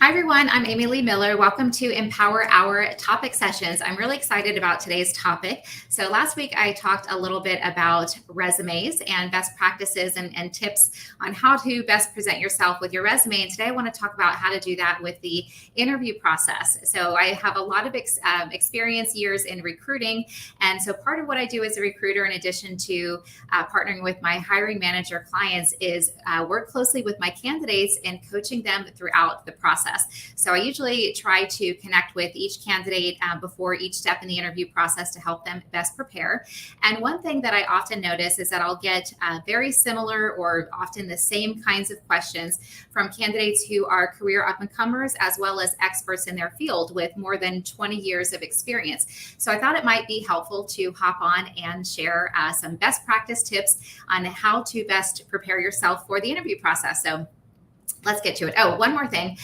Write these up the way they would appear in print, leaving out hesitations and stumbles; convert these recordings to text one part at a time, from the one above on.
Hi, everyone. I'm Amy Lee Miller. Welcome to Empower Hour Topic Sessions. I'm really excited about today's topic. So, last week I talked a little bit about resumes and best practices and tips on how to best present yourself with your resume. And today I want to talk about how to do that with the interview process. So, I have a lot of experience years in recruiting. And so, part of what I do as a recruiter, in addition to partnering with my hiring manager clients, is work closely with my candidates and coaching them throughout the process. So I usually try to connect with each candidate before each step in the interview process to help them best prepare. And one thing that I often notice is that I'll get very similar or often the same kinds of questions from candidates who are career up-and-comers as well as experts in their field with more than 20 years of experience. So I thought it might be helpful to hop on and share some best practice tips on how to best prepare yourself for the interview process. So let's get to it. Oh, one more thing.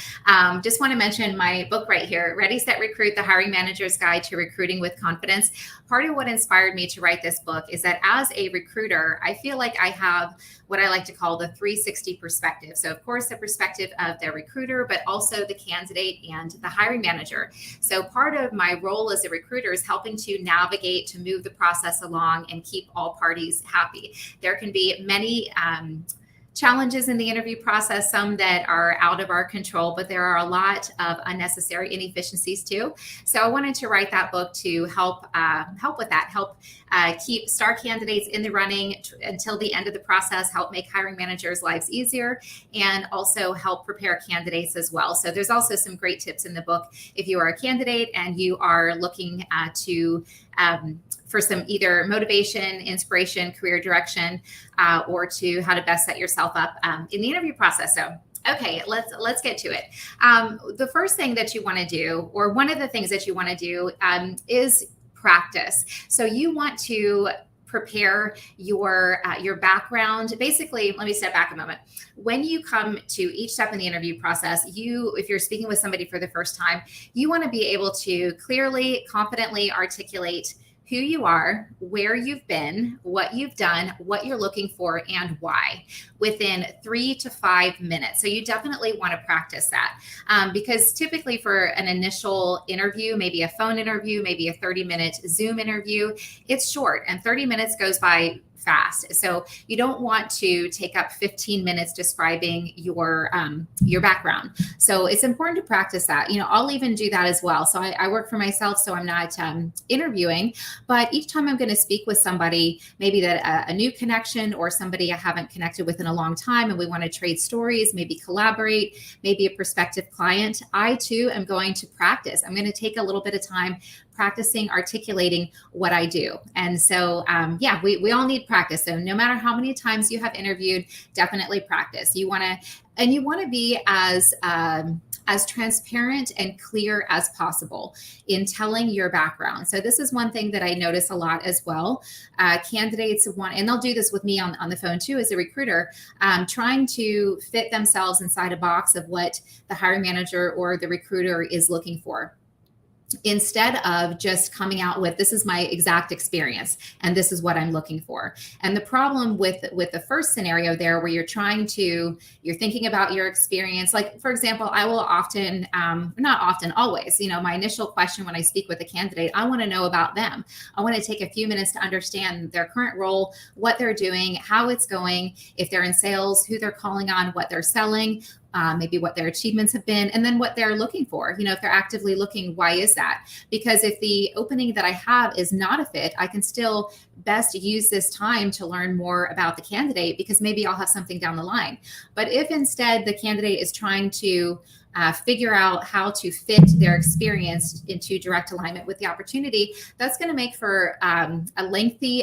Just want to mention my book right here, Ready, Set, Recruit, The Hiring Manager's Guide to Recruiting with Confidence. Part of what inspired me to write this book is that as a recruiter, I feel like I have what I like to call the 360 perspective. So of course, the perspective of the recruiter, but also the candidate and the hiring manager. So part of my role as a recruiter is helping to navigate, to move the process along and keep all parties happy. There can be many challenges in the interview process, some that are out of our control, but there are a lot of unnecessary inefficiencies too. So I wanted to write that book to help with that, help keep star candidates in the running until the end of the process, help make hiring managers' lives easier, and also help prepare candidates as well. So there's also some great tips in the book if you are a candidate and you are looking for some either motivation, inspiration, career direction, or to how to best set yourself up in the interview process. So, okay, let's get to it. The first thing that you want to do, or one of the things that you want to do, is practice. So you want to prepare your background. Basically, let me step back a moment. When you come to each step in the interview process, if you're speaking with somebody for the first time, you want to be able to clearly, confidently articulate who you are, where you've been, what you've done, what you're looking for, and why within 3 to 5 minutes. So you definitely want to practice that because typically for an initial interview, maybe a phone interview, maybe a 30-minute Zoom interview, it's short and 30 minutes goes by fast. So you don't want to take up 15 minutes describing your background. So it's important to practice that. I'll even do that as well. So I work for myself, so I'm not interviewing, but each time I'm going to speak with somebody, maybe that a new connection or somebody I haven't connected with in a long time, and we want to trade stories, maybe collaborate, maybe a prospective client, I too am going to practice. I'm going to take a little bit of time practicing articulating what I do. And so, we all need practice. So no matter how many times you have interviewed, definitely practice. You want to be as transparent and clear as possible in telling your background. So this is one thing that I notice a lot as well. Candidates want, and they'll do this with me on the phone too as a recruiter, trying to fit themselves inside a box of what the hiring manager or the recruiter is looking for, instead of just coming out with, this is my exact experience and this is what I'm looking for. And the problem with the first scenario there, where you're thinking about your experience, like for example, I will often, not often, always, my initial question when I speak with a candidate, I want to know about them. I want to take a few minutes to understand their current role, what they're doing, how it's going, if they're in sales, who they're calling on, what they're selling, maybe what their achievements have been, and then what they're looking for. If they're actively looking, why is that? Because if the opening that I have is not a fit, I can still best use this time to learn more about the candidate, because maybe I'll have something down the line. But if instead the candidate is trying to figure out how to fit their experience into direct alignment with the opportunity, that's going to make for a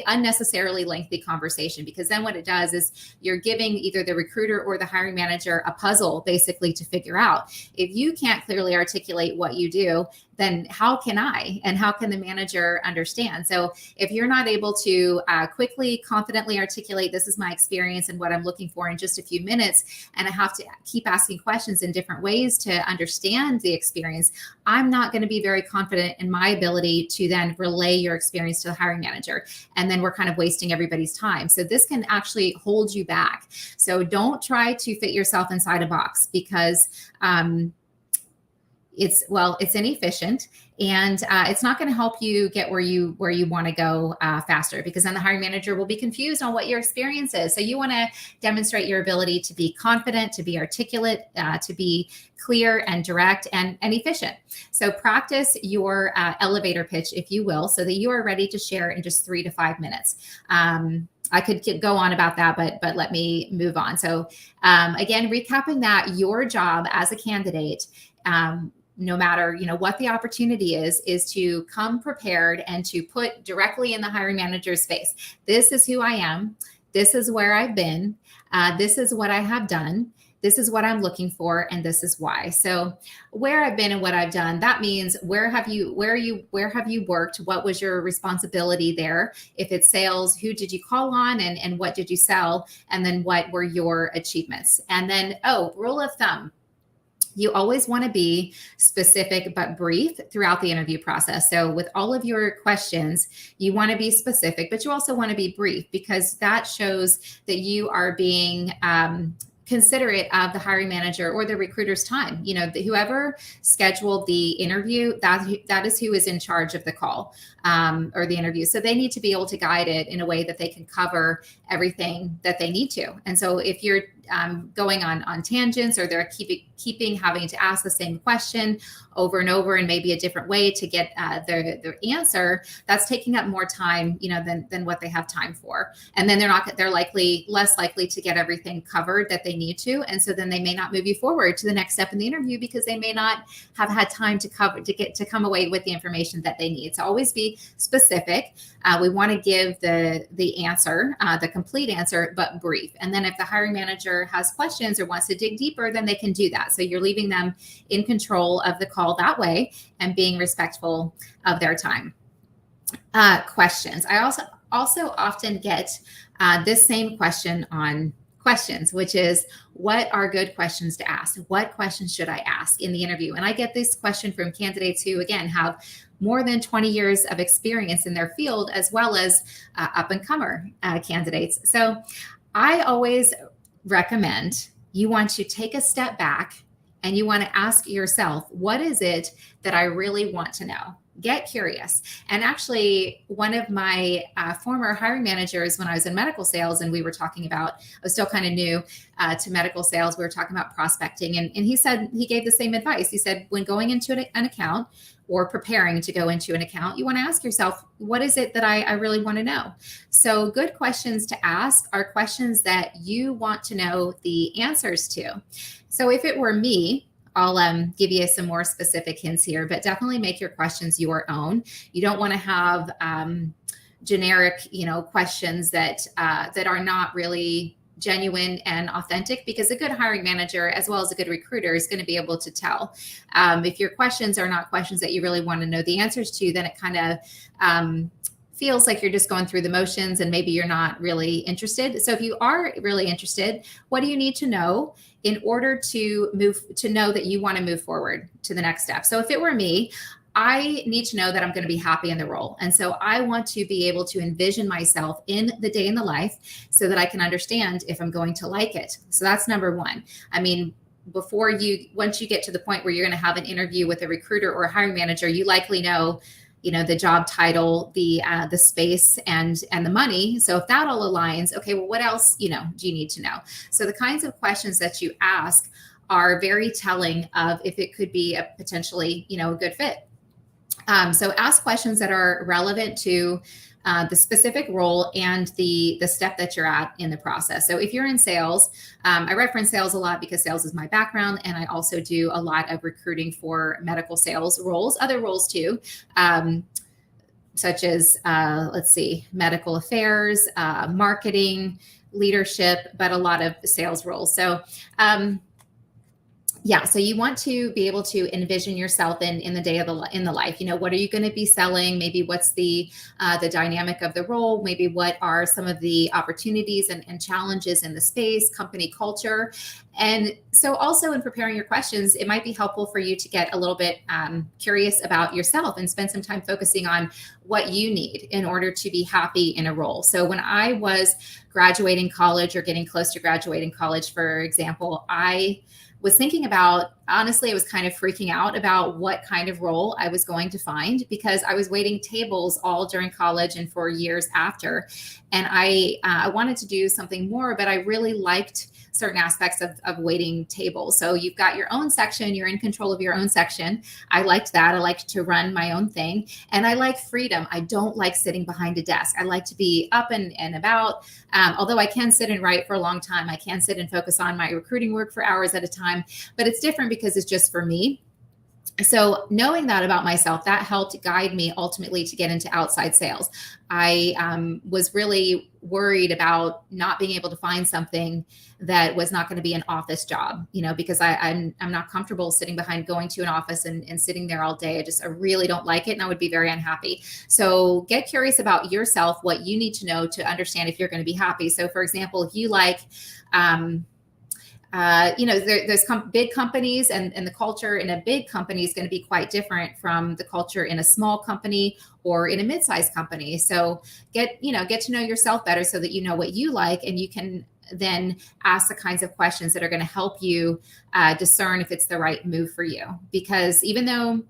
unnecessarily lengthy conversation, because then what it does is you're giving either the recruiter or the hiring manager a puzzle basically to figure out. If you can't clearly articulate what you do, then how can I, and how can the manager understand? So if you're not able to quickly, confidently articulate, this is my experience and what I'm looking for in just a few minutes, and I have to keep asking questions in different ways to understand the experience, I'm not going to be very confident in my ability to then relay your experience to the hiring manager. And then we're kind of wasting everybody's time. So this can actually hold you back. So don't try to fit yourself inside a box, because it's inefficient, and it's not going to help you get where you want to go faster, because then the hiring manager will be confused on what your experience is. So you want to demonstrate your ability to be confident, to be articulate, to be clear and direct and efficient. So practice your elevator pitch, if you will, so that you are ready to share in just 3 to 5 minutes. I could go on about that, but let me move on. So again, recapping that, your job as a candidate, no matter what the opportunity is to come prepared and to put directly in the hiring manager's face. This is who I am. This is where I've been. This is what I have done. This is what I'm looking for, and this is why. So where I've been and what I've done, that means where have you worked? What was your responsibility there? If it's sales, who did you call on and what did you sell? And then what were your achievements? And then, rule of thumb. You always want to be specific but brief throughout the interview process. So with all of your questions, you want to be specific, but you also want to be brief, because that shows that you are being considerate of the hiring manager or the recruiter's time. Whoever scheduled the interview, that is who is in charge of the call or the interview. So they need to be able to guide it in a way that they can cover everything that they need to. And so if you're going on tangents, or they're keeping having to ask the same question over and over in maybe a different way to get their answer, that's taking up more time, than what they have time for. And then they're less likely to get everything covered that they need to. And so then they may not move you forward to the next step in the interview, because they may not have had time to come away with the information that they need. So always be specific. We want to give the answer, the complete answer, but brief. And then if the hiring manager has questions or wants to dig deeper, then they can do that. So you're leaving them in control of the call that way and being respectful of their time. Questions. I also often get this same question on questions, which is, what are good questions to ask? What questions should I ask in the interview? And I get this question from candidates who, again, have more than 20 years of experience in their field, as well as up-and-comer candidates. So I always recommend you want to take a step back and you want to ask yourself, what is it that I really want to know? Get curious. And actually, one of my former hiring managers, when I was in medical sales, and we were talking about, I was still kind of new to medical sales, we were talking about prospecting. And he gave the same advice. He said, when going into an account or preparing to go into an account, you want to ask yourself, what is it that I really want to know? So good questions to ask are questions that you want to know the answers to. So if it were me, I'll give you some more specific hints here, but definitely make your questions your own. You don't want to have generic, questions that are not really genuine and authentic, because a good hiring manager, as well as a good recruiter, is going to be able to tell. If your questions are not questions that you really want to know the answers to, then it kind of feels like you're just going through the motions and maybe you're not really interested. So if you are really interested, what do you need to know in order to know that you want to move forward to the next step? So if it were me, I need to know that I'm going to be happy in the role. And so I want to be able to envision myself in the day in the life so that I can understand if I'm going to like it. So that's number one. I mean, once you get to the point where you're going to have an interview with a recruiter or a hiring manager, you likely know the job title, the space, and the money. So if that all aligns, okay, well, what else, do you need to know? So the kinds of questions that you ask are very telling of if it could be a potentially, a good fit. So ask questions that are relevant to the specific role and the step that you're at in the process. So if you're in sales, I reference sales a lot because sales is my background, and I also do a lot of recruiting for medical sales roles, other roles too, such as, medical affairs, marketing, leadership, but a lot of sales roles. So so you want to be able to envision yourself in the day in the life. What are you going to be selling? Maybe what's the dynamic of the role? Maybe what are some of the opportunities and challenges in the space, company culture? And so also in preparing your questions, it might be helpful for you to get a little bit curious about yourself and spend some time focusing on what you need in order to be happy in a role. So when I was graduating college or getting close to graduating college, for example, I was thinking about honestly, I was kind of freaking out about what kind of role I was going to find because I was waiting tables all during college and for years after. And I wanted to do something more, but I really liked certain aspects of waiting tables. So you've got your own section, you're in control of your own section. I liked that. I like to run my own thing. And I like freedom. I don't like sitting behind a desk. I like to be up and about. Although I can sit and write for a long time, I can sit and focus on my recruiting work for hours at a time, but it's different because it's just for me. So knowing that about myself, that helped guide me ultimately to get into outside sales. I was really worried about not being able to find something that was not going to be an office job, because I'm not comfortable sitting behind going to an office and sitting there all day. I really don't like it, and I would be very unhappy. So get curious about yourself, what you need to know to understand if you're going to be happy. So for example, if you like, there's big companies and the culture in a big company is going to be quite different from the culture in a small company or in a mid-sized company. So get to know yourself better so that you know what you like, and you can then ask the kinds of questions that are going to help you discern if it's the right move for you. Because even though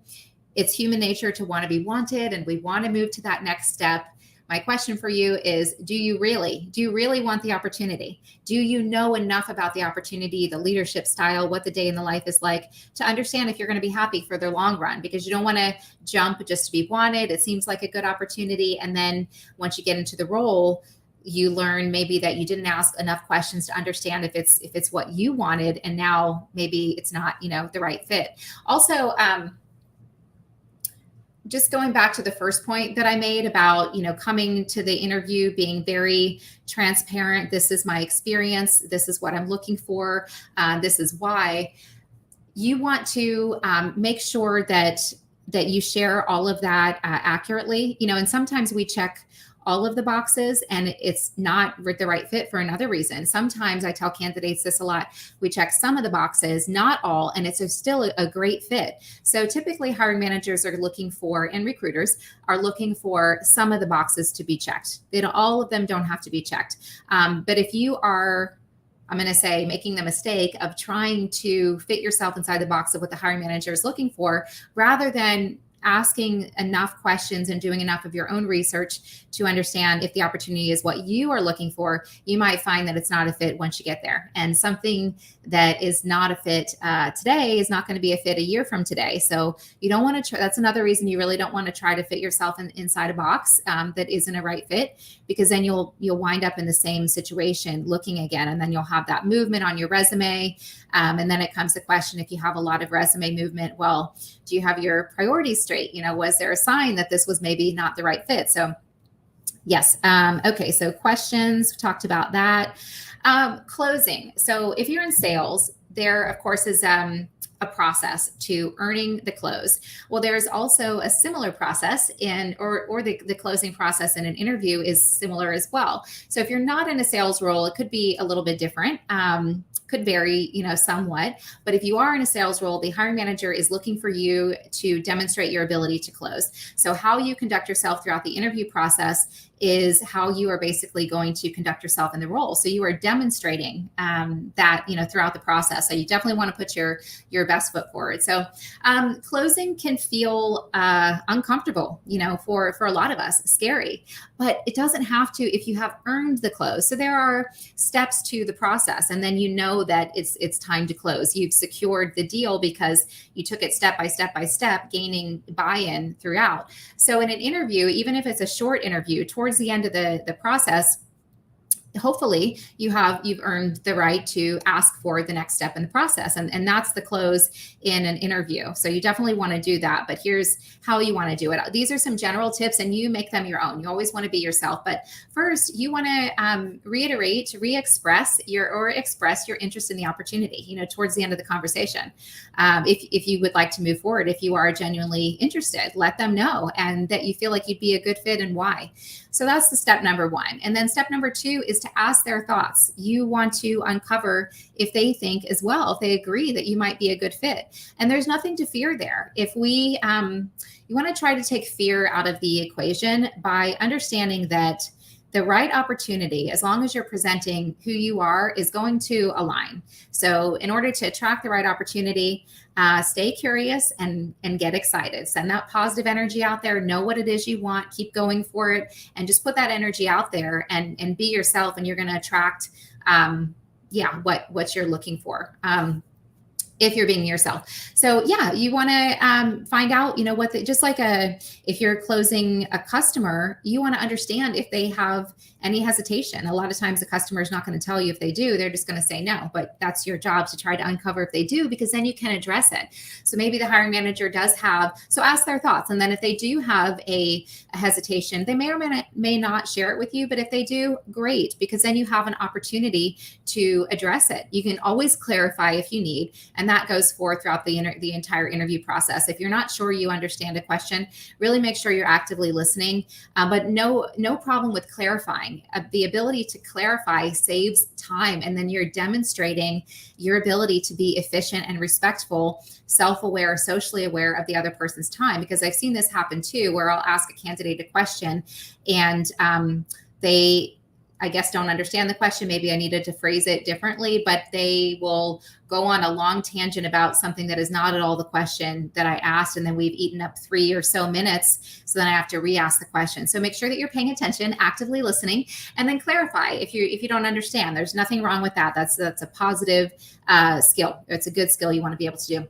it's human nature to want to be wanted and we want to move to that next step, my question for you is, do you really want the opportunity? Do you know enough about the opportunity, the leadership style, what the day in the life is like, to understand if you're going to be happy for the long run? Because you don't want to jump just to be wanted. It seems like a good opportunity. And then once you get into the role, you learn maybe that you didn't ask enough questions to understand if it's what you wanted. And now maybe it's not, the right fit. Also, just going back to the first point that I made about, coming to the interview, being very transparent. This is my experience. This is what I'm looking for. This is why. You want to make sure that you share all of that accurately, and sometimes we check all of the boxes and it's not the right fit for another reason. Sometimes I tell candidates this a lot. We check some of the boxes, not all, and it's still a great fit. So typically hiring managers are looking for, and recruiters are looking for some of the boxes to be checked. All of them don't have to be checked. But if you are, I'm going to say, making the mistake of trying to fit yourself inside the box of what the hiring manager is looking for, rather than asking enough questions and doing enough of your own research to understand if the opportunity is what you are looking for, you might find that it's not a fit once you get there. And something that is not a fit today is not going to be a fit a year from today. So you don't want to try. That's another reason you really don't want to try to fit yourself inside a box that isn't a right fit, because then you'll wind up in the same situation looking again, and then you'll have that movement on your resume. And then it comes the question, if you have a lot of resume movement, well, do you have your priorities straight? Was there a sign that this was maybe not the right fit? So yes. Okay. So questions, we talked about that. Closing. So if you're in sales, there of course is a process to earning the close. Well, there's also a similar process or the closing process in an interview is similar as well. So if you're not in a sales role, it could be a little bit different. Could vary, somewhat. But if you are in a sales role, the hiring manager is looking for you to demonstrate your ability to close. So how you conduct yourself throughout the interview process is how you are basically going to conduct yourself in the role. So you are demonstrating that, throughout the process. So you definitely want to put your best foot forward. So closing can feel uncomfortable, for a lot of us, scary, but it doesn't have to if you have earned the close. So there are steps to the process, and then that it's time to close. You've secured the deal because you took it step by step, gaining buy-in throughout. So in an interview, even if it's a short interview, towards the end of the process, hopefully you've earned the right to ask for the next step in the process. And that's the close in an interview. So you definitely want to do that, but here's how you want to do it. These are some general tips and you make them your own. You always want to be yourself. But first you want to express your interest in the opportunity, towards the end of the conversation. If you would like to move forward, if you are genuinely interested, let them know and that you feel like you'd be a good fit and why. So that's the step number one. And then step number two is to ask their thoughts. You want to uncover if they think as well, if they agree that you might be a good fit. And there's nothing to fear there. If you want to try to take fear out of the equation by understanding that the right opportunity, as long as you're presenting who you are, is going to align. So in order to attract the right opportunity, stay curious and get excited. Send that positive energy out there. Know what it is you want. Keep going for it, and just put that energy out there and be yourself. And you're going to attract, what you're looking for. If you're being yourself. So yeah, you want to find out, if you're closing a customer, you want to understand if they have any hesitation. A lot of times the customer is not going to tell you if they do, they're just going to say no, but that's your job to try to uncover if they do, because then you can address it. So maybe the hiring manager does have, so ask their thoughts. And then if they do have a hesitation, they may or may not share it with you, but if they do, great, because then you have an opportunity to address it. You can always clarify if you need, and that goes for throughout the entire interview process. If you're not sure you understand a question, really make sure you're actively listening, but no problem with clarifying. The ability to clarify saves time, and then you're demonstrating your ability to be efficient and respectful, self-aware, socially aware of the other person's time. Because I've seen this happen too, where I'll ask a candidate a question and they, I guess, don't understand the question. Maybe I needed to phrase it differently, but they will go on a long tangent about something that is not at all the question that I asked. And then we've eaten up 3 or so minutes. So then I have to re-ask the question. So make sure that you're paying attention, actively listening, and then clarify if you don't understand. There's nothing wrong with that. That's a positive skill. It's a good skill you want to be able to do.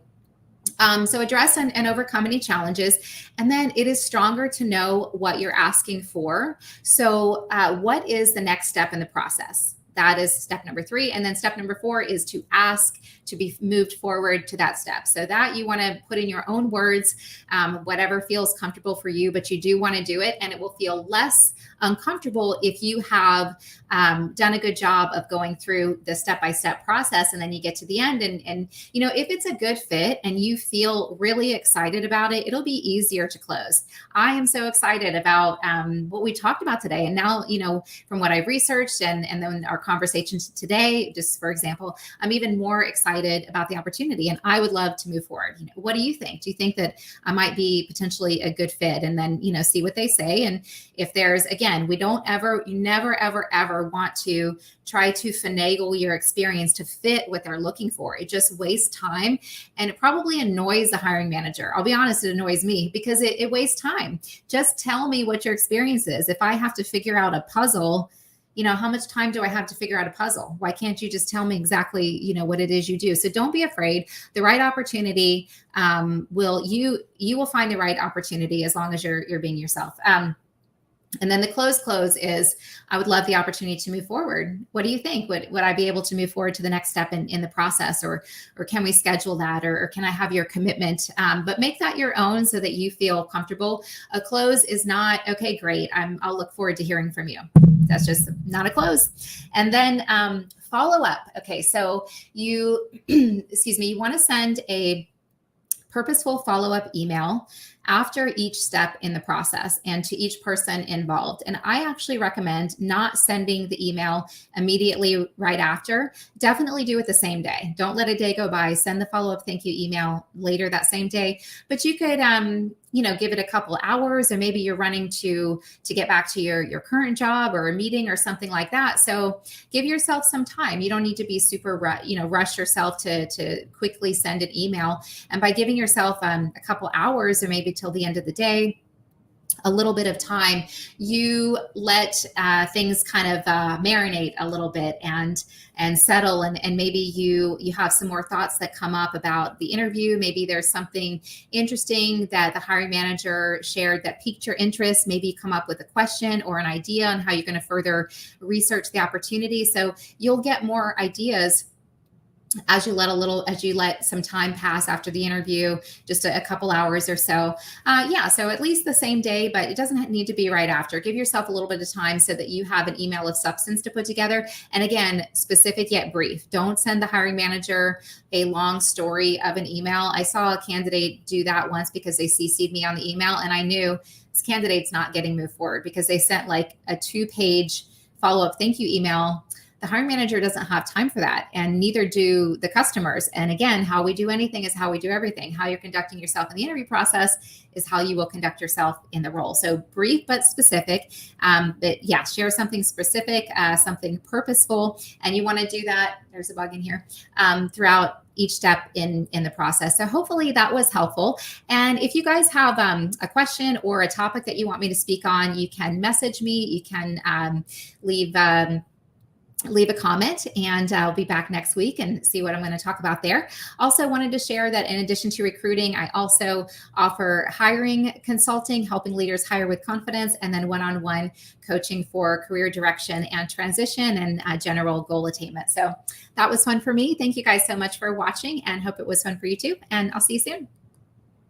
So address and overcome any challenges. And then it is stronger to know what you're asking for. So what is the next step in the process? That is step number 3. And then step number 4 is to ask to be moved forward to that step. So that you want to put in your own words, whatever feels comfortable for you, but you do want to do it. And it will feel less uncomfortable if you have done a good job of going through the step-by-step process. And then you get to the end and if it's a good fit and you feel really excited about it, it'll be easier to close. I am so excited about what we talked about today. And now, from what I've researched and then our conversations today, just for example, I'm even more excited about the opportunity, and I would love to move forward. What do you think? Do you think that I might be potentially a good fit? And then, see what they say. And if there's, again, you never, ever want to try to finagle your experience to fit what they're looking for. It just wastes time, and it probably annoys the hiring manager. I'll be honest, it annoys me because it wastes time. Just tell me what your experience is. If I have to figure out a puzzle, how much time do I have to figure out a puzzle? Why can't you just tell me exactly, what it is you do? So don't be afraid. The right opportunity you will find the right opportunity as long as you're being yourself. And then the close is, I would love the opportunity to move forward. What do you think? Would I be able to move forward to the next step in the process, or can we schedule that, or can I have your commitment? But make that your own so that you feel comfortable. A close is not, okay, great, I'll look forward to hearing from you. That's just not a close. And then follow up. Okay, so you want to send a purposeful follow-up email after each step in the process and to each person involved. And I actually recommend not sending the email immediately right after. Definitely do it the same day. Don't let a day go by. Send the follow-up thank you email later that same day. But you could, give it a couple hours, or maybe you're running to get back to your current job or a meeting or something like that. So give yourself some time. You don't need to be super, rush yourself to quickly send an email. And by giving yourself a couple hours, or maybe till the end of the day, a little bit of time, you let things kind of marinate a little bit and settle, and maybe you have some more thoughts that come up about the interview. Maybe there's something interesting that the hiring manager shared that piqued your interest. Maybe come up with a question or an idea on how you're going to further research the opportunity. So you'll get more ideas as you let some time pass after the interview, just a couple hours or so. So at least the same day, but it doesn't need to be right after. Give yourself a little bit of time so that you have an email of substance to put together. And again, specific yet brief. Don't send the hiring manager a long story of an email. I saw a candidate do that once because they CC'd me on the email, and I knew this candidate's not getting moved forward because they sent like a 2-page follow-up thank you email the hiring manager doesn't have time for that, and neither do the customers. And again, how we do anything is how we do everything. How you're conducting yourself in the interview process is how you will conduct yourself in the role. So brief but specific. But yeah, share something specific, something purposeful, and you want to do that. There's a bug in here, throughout each step in the process. So hopefully that was helpful. And if you guys have a question or a topic that you want me to speak on, you can message me. You can leave a comment, and I'll be back next week and see what I'm going to talk about there. Also wanted to share that in addition to recruiting, I also offer hiring consulting, helping leaders hire with confidence, and then one-on-one coaching for career direction and transition and general goal attainment. So that was fun for me. Thank you guys so much for watching, and hope it was fun for you too. And I'll see you soon.